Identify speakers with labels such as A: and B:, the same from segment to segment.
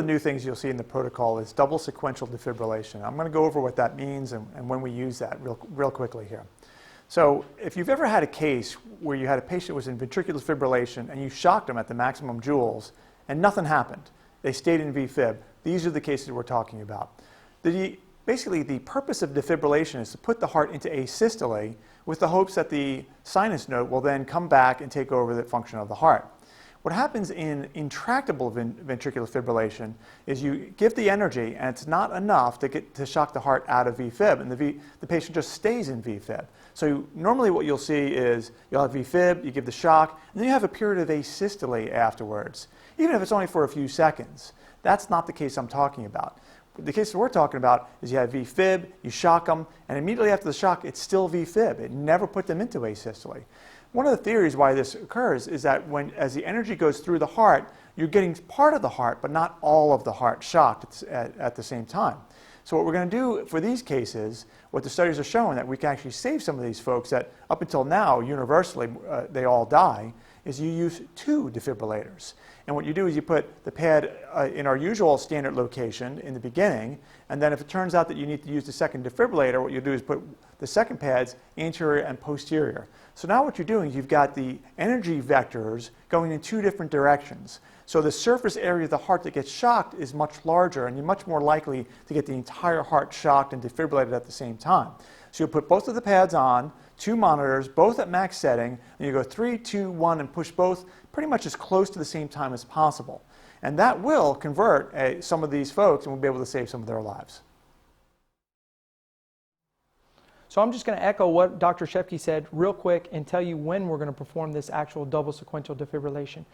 A: the new things you'll see in the protocol is double sequential defibrillation. I'm going to go over what that means and when we use that real quickly here. So if you've ever had a case where you had a patient who was in ventricular fibrillation and you shocked them at the maximum joules and nothing happened, they stayed in VFib, these are the cases we're talking about. Basically, the purpose of defibrillation is to put the heart into asystole with the hopes that the sinus node will then come back and take over the function of the heart. What happens in intractable ventricular fibrillation is you give the energy and it's not enough to shock the heart out of VFib, and the patient just stays in VFib. So normally what you'll see is you'll have VFib, you give the shock, and then you have a period of asystole afterwards, even if it's only for a few seconds. That's not the case I'm talking about. The case that we're talking about is you have VFib, you shock them, and immediately after the shock, it's still VFib. It never put them into asystole. One of the theories why this occurs is that as the energy goes through the heart, you're getting part of the heart, but not all of the heart shocked at the same time. So what we're going to do for these cases, what the studies are showing that we can actually save some of these folks that up until now, universally, they all die, is you use 2 defibrillators. And what you do is you put the pad in our usual standard location in the beginning, and then if it turns out that you need to use the second defibrillator, what you do is put the second pads anterior and posterior. So now what you're doing is you've got the energy vectors going in 2 different directions. So the surface area of the heart that gets shocked is much larger, and you're much more likely to get the entire heart shocked and defibrillated at the same time. So you'll put both of the pads on, 2 monitors, both at max setting, and you go 3, 2, 1, and push both pretty much as close to the same time as possible. And that will convert some of these folks, and we'll be able to save some of their lives.
B: So I'm just going to echo what Dr. Shepke said real quick and tell you when we're going to perform this actual double sequential defibrillation.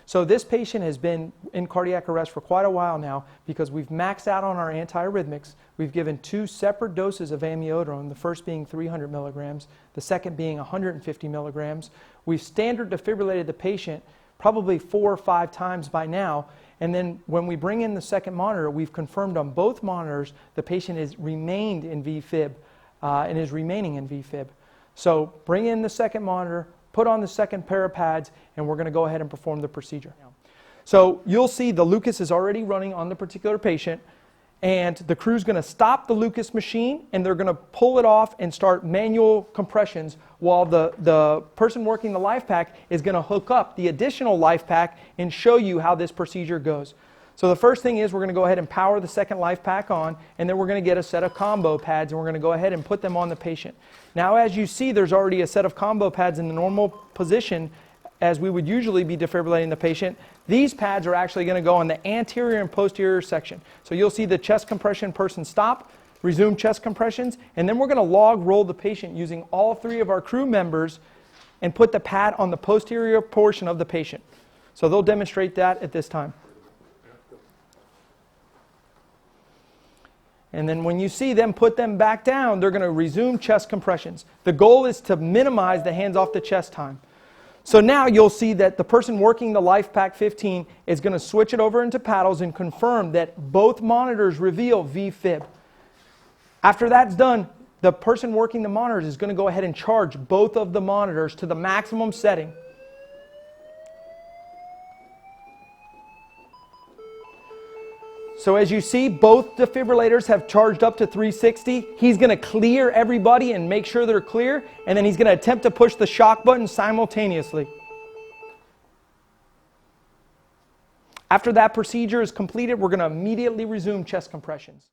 B: So this patient has been in cardiac arrest for quite a while now because we've maxed out on our antiarrhythmics. We've given 2 separate doses of amiodarone, the first being 300 milligrams, the second being 150 milligrams. We've standard defibrillated the patient probably 4 or 5 times by now. And then when we bring in the second monitor, we've confirmed on both monitors the patient has remained in VFib and is remaining in VFib. So bring in the second monitor, put on the second pair of pads, and we're going to go ahead and perform the procedure. So you'll see the Lucas is already running on the particular patient, and the crew's going to stop the Lucas machine, and they're going to pull it off and start manual compressions while the person working the life pack is going to hook up the additional life pack and show you how this procedure goes. So the first thing is we're going to go ahead and power the second life pack on, and then we're going to get a set of combo pads, and we're going to go ahead and put them on the patient. Now, as you see, there's already a set of combo pads in the normal position as we would usually be defibrillating the patient. These pads are actually going to go on the anterior and posterior section. So you'll see the chest compression person stop, resume chest compressions, and then we're going to log roll the patient using all 3 of our crew members and put the pad on the posterior portion of the patient. So they'll demonstrate that at this time. And then when you see them put them back down, they're going to resume chest compressions. The goal is to minimize the hands off the chest time. So now you'll see that the person working the LifePak 15 is going to switch it over into paddles and confirm that both monitors reveal VFib. After that's done, the person working the monitors is going to go ahead and charge both of the monitors to the maximum setting. So as you see, both defibrillators have charged up to 360. He's going to clear everybody and make sure they're clear, and then he's going to attempt to push the shock button simultaneously. After that procedure is completed, we're going to immediately resume chest compressions.